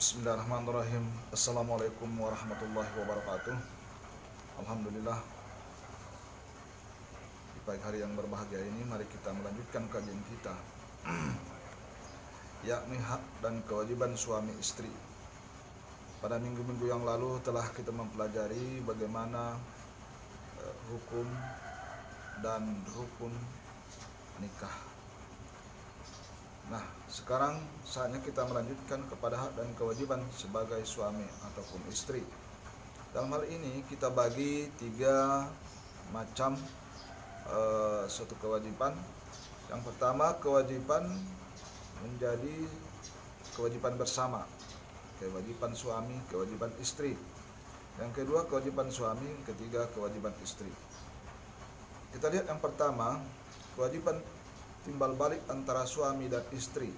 Bismillahirrahmanirrahim. Assalamualaikum warahmatullahi wabarakatuh. Alhamdulillah, di pagi hari yang berbahagia ini mari kita melanjutkan kajian kita yakni hak dan kewajiban suami istri. Pada minggu-minggu yang lalu telah kita mempelajari bagaimana hukum dan rukun nikah. Nah, sekarang saatnya kita melanjutkan kepada hak dan kewajiban sebagai suami ataupun istri. Dalam hal ini kita bagi 3 macam suatu kewajiban. Yang pertama, kewajiban menjadi kewajiban bersama, kewajiban suami, kewajiban istri. Yang kedua, kewajiban suami, yang ketiga, kewajiban istri. Kita lihat yang pertama, kewajiban timbal balik antara suami dan istri.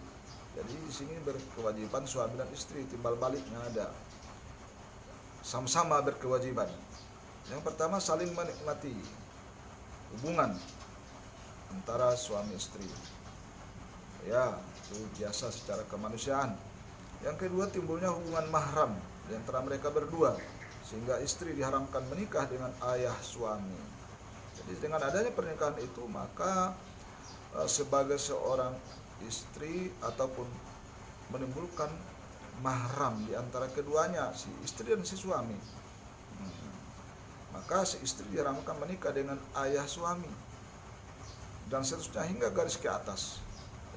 Jadi di sini berkewajiban suami dan istri, timbal baliknya ada. Sama-sama berkewajiban. Yang pertama, saling menikmati hubungan antara suami istri. Ya, itu biasa secara kemanusiaan. Yang kedua, timbulnya hubungan mahram di antara mereka berdua, sehingga istri diharamkan menikah dengan ayah suami. Jadi dengan adanya pernikahan itu, maka sebagai seorang istri ataupun menimbulkan mahram di antara keduanya, si istri dan si suami. Maka si istri diharamkan menikah dengan ayah suami dan seterusnya hingga garis ke atas,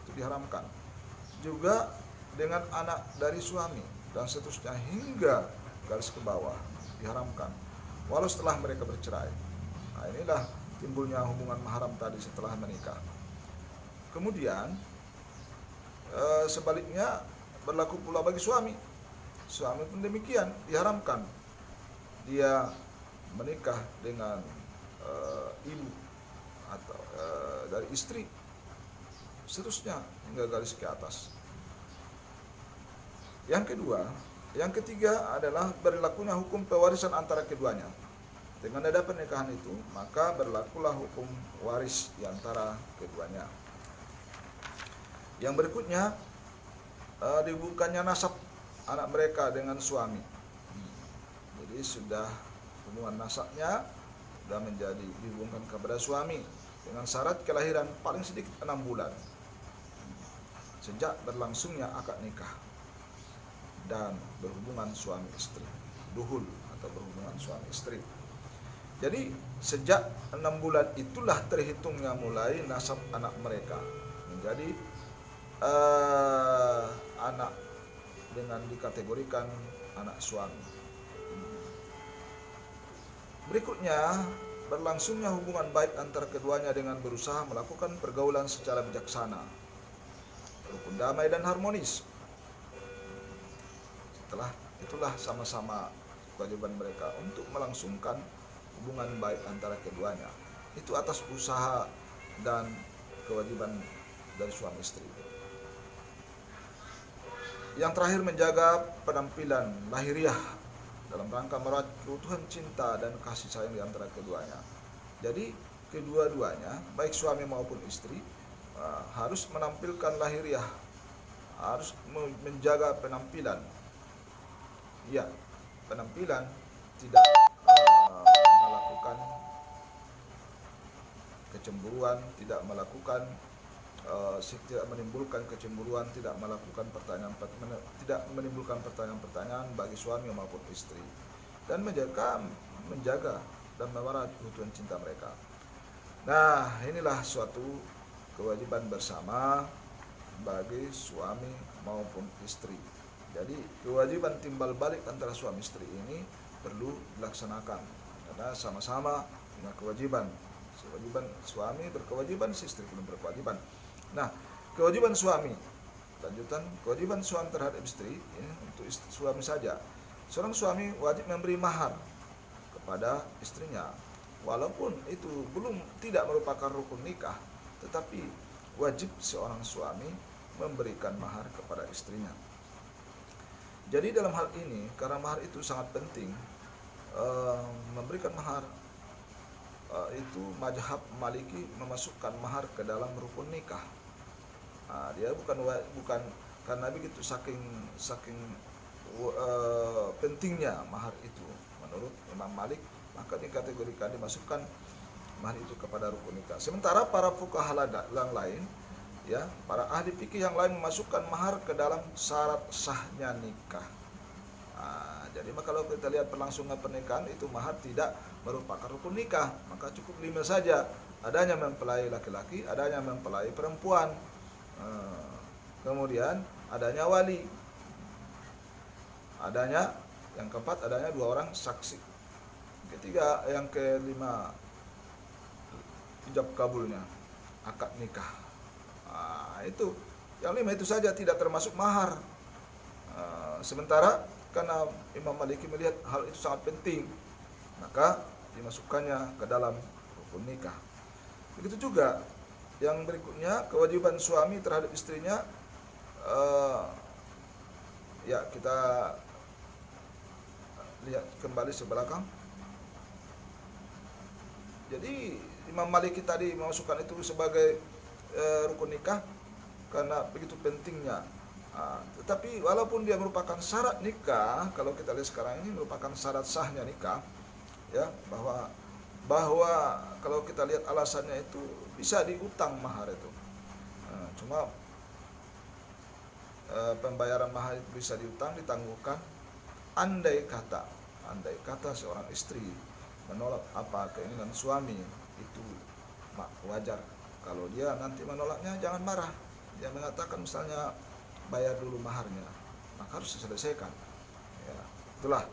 itu diharamkan. Juga dengan anak dari suami dan seterusnya hingga garis ke bawah, diharamkan walau setelah mereka bercerai. Nah, inilah timbulnya hubungan mahram tadi setelah menikah. Kemudian sebaliknya berlaku pula bagi suami. Suami pun demikian, diharamkan dia menikah dengan ibu atau dari istri, seterusnya hingga garis ke atas. Yang ketiga adalah berlakunya hukum pewarisan antara keduanya. Dengan ada pernikahan itu, maka berlakulah hukum waris di antara keduanya. Yang berikutnya, dihubungkannya nasab anak mereka dengan suami. Jadi sudah hubungan nasabnya sudah menjadi dihubungkan kepada suami dengan syarat kelahiran paling sedikit 6 bulan sejak berlangsungnya akad nikah dan berhubungan suami istri, duhul atau berhubungan suami istri. Jadi sejak 6 bulan itulah terhitungnya mulai nasab anak mereka menjadi anak dengan dikategorikan anak suami. Berikutnya, berlangsungnya hubungan baik antara keduanya dengan berusaha melakukan pergaulan secara bijaksana, rukun damai dan harmonis. Setelah itulah sama-sama kewajiban mereka untuk melangsungkan hubungan baik antara keduanya. Itu atas usaha dan kewajiban dari suami istri. Yang terakhir, menjaga penampilan lahiriah dalam rangka merawat keutuhan cinta dan kasih sayang di antara keduanya. Jadi kedua-duanya, baik suami maupun istri, harus menampilkan lahiriah, harus menjaga penampilan. Ya, penampilan, tidak melakukan kecemburuan, tidak menimbulkan kecemburuan, tidak menimbulkan pertanyaan-pertanyaan bagi suami maupun istri, dan menjaga dan merawat keutuhan cinta mereka. Nah, inilah suatu kewajiban bersama bagi suami maupun istri. Jadi kewajiban timbal balik antara suami istri ini perlu dilaksanakan karena sama-sama punya kewajiban. Kewajiban suami berkewajiban, istri pun berkewajiban. Nah, kewajiban suami, lanjutan kewajiban suami terhadap istri ini untuk suami saja. Seorang suami wajib memberi mahar kepada istrinya, walaupun itu tidak merupakan rukun nikah, tetapi wajib seorang suami memberikan mahar kepada istrinya. Jadi dalam hal ini, karena mahar itu sangat penting, memberikan mahar itu mazhab Maliki memasukkan mahar ke dalam rukun nikah. Dia bukan karena begitu saking pentingnya mahar itu menurut Imam Malik, maka dikategorikan dimasukkan mahar itu kepada rukun nikah. Sementara para fuqaha yang lain, ya, para ahli fikih yang lain memasukkan mahar ke dalam syarat sahnya nikah. Jadi kalau kita lihat perlangsungan pernikahan itu mahar tidak merupakan rukun nikah, maka cukup 5 saja. Adanya mempelai laki-laki, adanya mempelai perempuan, kemudian adanya wali, adanya yang keempat adanya 2 orang saksi, ketiga yang kelima ijab kabulnya, akad nikah. Itu yang 5 itu saja tidak termasuk mahar. Sementara karena Imam Maliki melihat hal itu sangat penting, maka dimasukkannya ke dalam rukun nikah. Begitu juga yang berikutnya, kewajiban suami terhadap istrinya. Ya, kita lihat kembali sebelakang. Jadi Imam Maliki tadi memasukkan itu sebagai rukun nikah karena begitu pentingnya. Tetapi walaupun dia merupakan syarat nikah, kalau kita lihat sekarang ini merupakan syarat sahnya nikah, ya, bahwa kalau kita lihat alasannya itu bisa diutang mahar itu. Cuma pembayaran mahar itu bisa diutang, ditangguhkan andai kata seorang istri menolak apa keinginan suami, itu wajar. Kalau dia nanti menolaknya jangan marah. Dia mengatakan misalnya bayar dulu maharnya, maka harus diselesaikan. Ya, itulah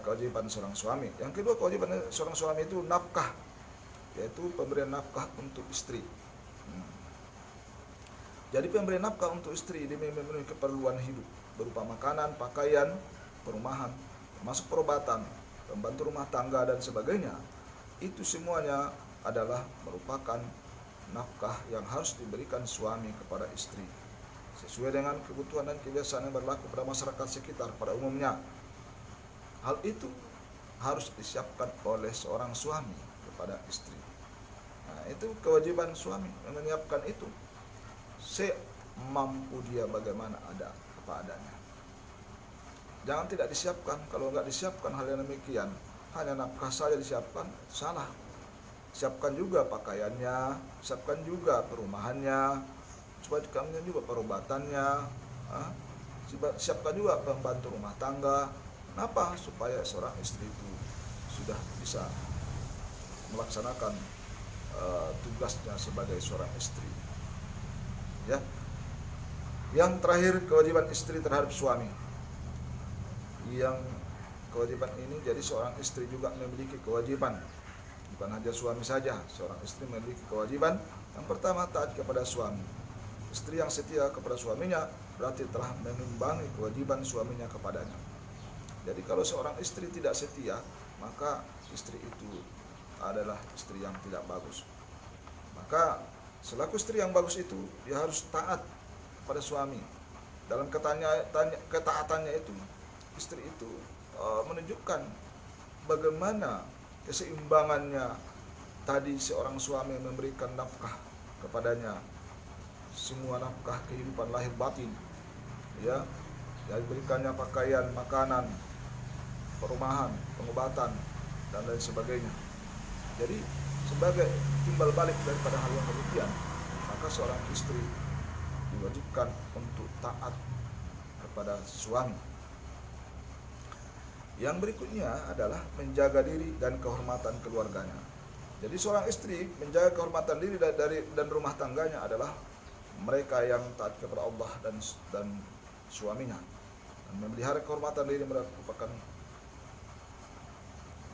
kewajiban seorang suami. Yang kedua, kewajiban seorang suami itu nafkah, yaitu pemberian nafkah untuk istri. Jadi pemberian nafkah untuk istri demi memenuhi keperluan hidup berupa makanan, pakaian, perumahan, termasuk perobatan, pembantu rumah tangga dan sebagainya. Itu semuanya adalah merupakan nafkah yang harus diberikan suami kepada istri sesuai dengan kebutuhan dan kebiasaan yang berlaku pada masyarakat sekitar pada umumnya. Hal itu harus disiapkan oleh seorang suami kepada istri. Itu kewajiban suami menyiapkan itu semampu dia, bagaimana ada apa adanya. Jangan tidak disiapkan. Kalau nggak disiapkan hal yang demikian, hanya nafkah saja disiapkan, salah. Siapkan juga pakaiannya, siapkan juga perumahannya, siapkan juga perobatannya, siapkan juga pembantu rumah tangga. Kenapa? Supaya seorang istri itu sudah bisa melaksanakan tugasnya sebagai seorang istri. Ya. Yang terakhir, kewajiban istri terhadap suami. Yang kewajiban ini jadi seorang istri juga memiliki kewajiban, bukan hanya suami saja. Seorang istri memiliki kewajiban. Yang pertama, taat kepada suami. Istri yang setia kepada suaminya berarti telah mengimbangi kewajiban suaminya kepadanya. Jadi kalau seorang istri tidak setia, maka istri itu adalah istri yang tidak bagus. Maka selaku istri yang bagus itu, dia harus taat pada suami. Dalam ketaatannya itu, istri itu menunjukkan bagaimana keseimbangannya. Tadi seorang suami memberikan nafkah kepadanya, semua nafkah kehidupan lahir batin, ya, yang diberikannya pakaian, makanan, perumahan, pengobatan, dan lain sebagainya. Jadi sebagai timbal balik daripada hal yang demikian, maka seorang istri diwajibkan untuk taat kepada suami. Yang berikutnya adalah menjaga diri dan kehormatan keluarganya. Jadi seorang istri menjaga kehormatan diri dan rumah tangganya adalah mereka yang taat kepada Allah dan suaminya. Dan memelihara kehormatan diri merupakan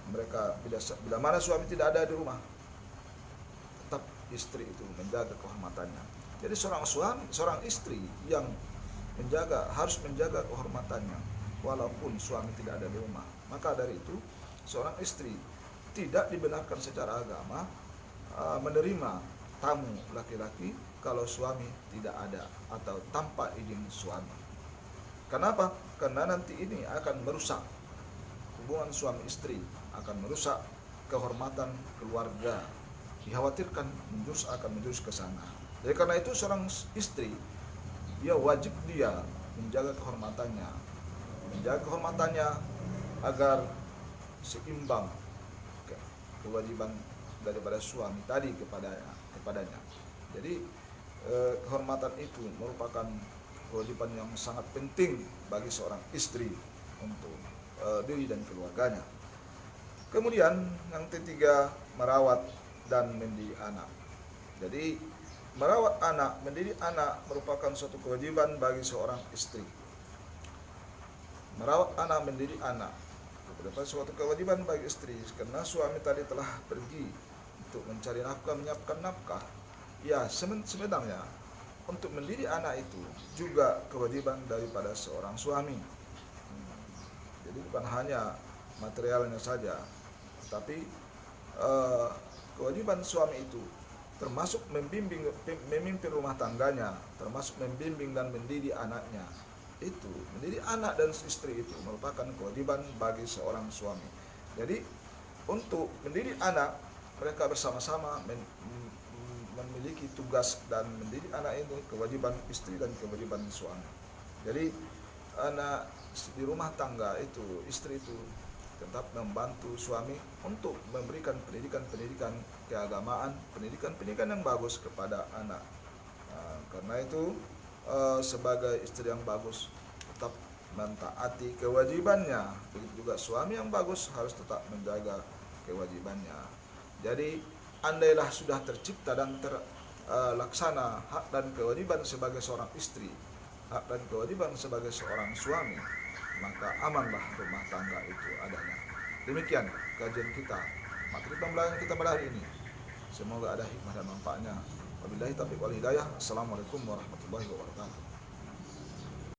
mereka bila mana suami tidak ada di rumah, tetap istri itu menjaga kehormatannya. Jadi seorang istri yang harus menjaga kehormatannya walaupun suami tidak ada di rumah. Maka dari itu seorang istri tidak dibenarkan secara agama menerima tamu laki-laki kalau suami tidak ada atau tanpa izin suami. Kenapa? Karena nanti ini akan merusak hubungan suami istri, akan merusak kehormatan keluarga. Dikhawatirkan akan menjurus ke sana. Jadi karena itu seorang istri, dia wajib menjaga kehormatannya, menjaga kehormatannya agar seimbang kewajiban daripada suami tadi kepadanya. Jadi kehormatan itu merupakan kewajiban yang sangat penting bagi seorang istri untuk diri dan keluarganya. Kemudian yang ketiga, merawat dan mendidik anak. Jadi merawat anak, mendidik anak merupakan suatu kewajiban bagi seorang istri. Merawat anak, mendidik anak merupakan suatu kewajiban bagi istri, karena suami tadi telah pergi untuk mencari nafkah, menyiapkan nafkah. Ya, sebenarnya untuk mendidik anak itu juga kewajiban daripada seorang suami. Jadi bukan hanya materialnya saja, tapi kewajiban suami itu termasuk memimpin rumah tangganya, termasuk membimbing dan mendidik anaknya. Itu mendidik anak dan istri itu merupakan kewajiban bagi seorang suami. Jadi untuk mendidik anak, mereka bersama-sama memiliki tugas, dan mendidik anak itu kewajiban istri dan kewajiban suami. Jadi anak di rumah tangga itu, istri itu tetap membantu suami untuk memberikan pendidikan keagamaan, pendidikan yang bagus kepada anak. Karena itu sebagai istri yang bagus tetap mentaati kewajibannya, begitu juga suami yang bagus harus tetap menjaga kewajibannya. Jadi andailah sudah tercipta dan terlaksana hak dan kewajiban sebagai seorang istri, hak dan kewajiban sebagai seorang suami, maka amanlah rumah tangga itu adanya. Demikian kajian kita, materi pembelajaran kita pada hari ini. Semoga ada hikmah dan manfaatnya. Wabillahi taufiq wal hidayah. Assalamualaikum warahmatullahi wabarakatuh.